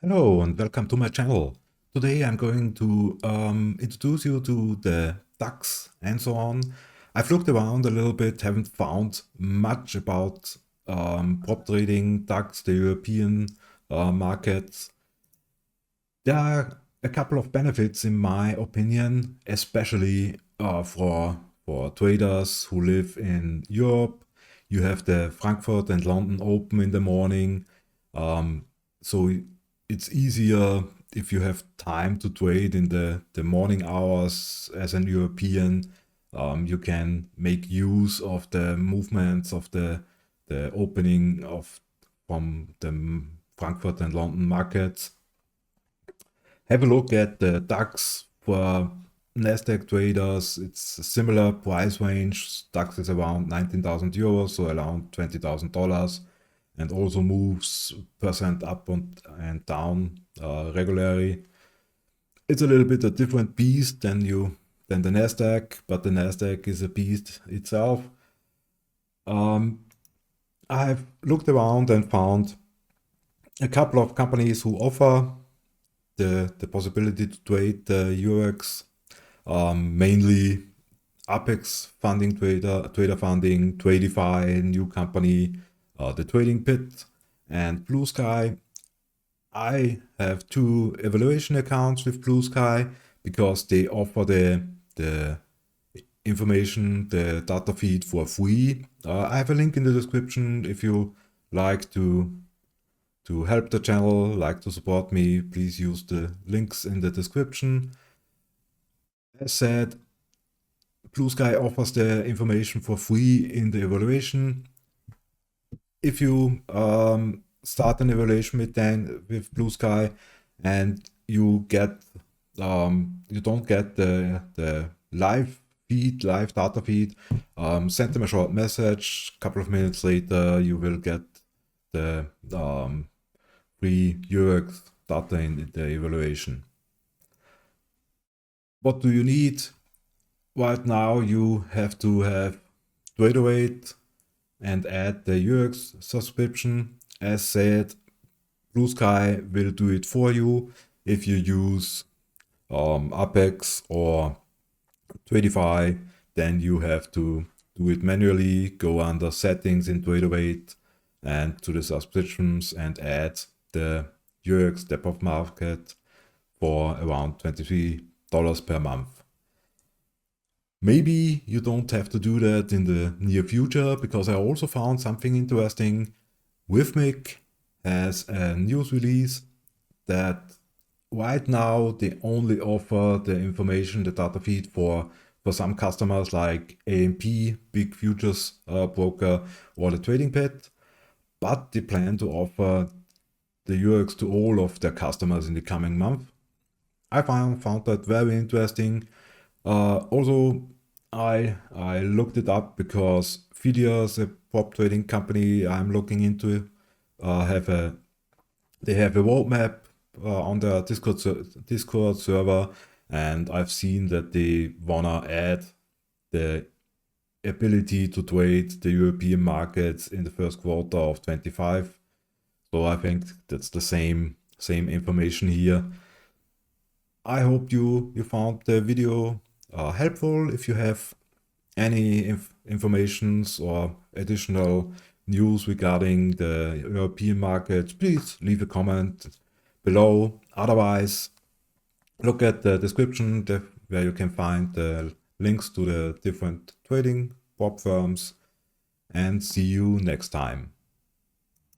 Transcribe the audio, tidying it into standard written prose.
Hello and welcome to my channel. Today I'm going to introduce you to the DAX and so on. I've looked around a little bit, haven't found much about prop trading, DAX, the European markets. There are a couple of benefits in my opinion, especially for traders who live in Europe. You have the Frankfurt and London open in the morning. So it's easier if you have time to trade in the morning hours as an European. You can make use of the movements of the opening from the Frankfurt and London markets. Have a look at the DAX for Nasdaq traders. It's a similar price range. DAX is around 19,000 euros, so around $20,000. And also moves percent up and down regularly. It's a little bit a different beast than the Nasdaq, but the Nasdaq is a beast itself. I've looked around and found a couple of companies who offer the possibility to trade the Eurex, mainly Apex funding, trader funding, Tradeify, new company, the Trading Pit, and blusky. I have two evaluation accounts with blusky because they offer the information, the data feed for free. I have a link in the description if you like to help the channel, like to support me. Please use the links in the description. As said, blusky offers the information for free in the evaluation. If you start an evaluation with blusky and you don't get the live data feed, send them a short message. A couple of minutes later, you will get the free Eurex data in the evaluation. What do you need? Right now, you have to have trader rate and add the Eurex subscription. As said, blusky will do it for you. If you use Apex or Tradeify, then you have to do it manually, go under settings in trader rate and to the subscriptions and add the Eurex depth of market for around $23 per month. Maybe you don't have to do that in the near future, because I also found something interesting. Withmic has a news release that right now they only offer the information, the data feed for some customers like AMP, big futures broker, or the Trading Pit, but they plan to offer the Eurex to all of their customers in the coming month. I found that very interesting. Also, I looked it up because fdax, a prop trading company I'm looking into, they have a roadmap on their Discord server, and I've seen that they wanna add the ability to trade the European markets in the first quarter of 25. So I think that's the same information here. I hope you found the video helpful. If you have any informations or additional news regarding the European market, please leave a comment below. Otherwise, look at the description where you can find the links to the different trading prop firms, and see you next time.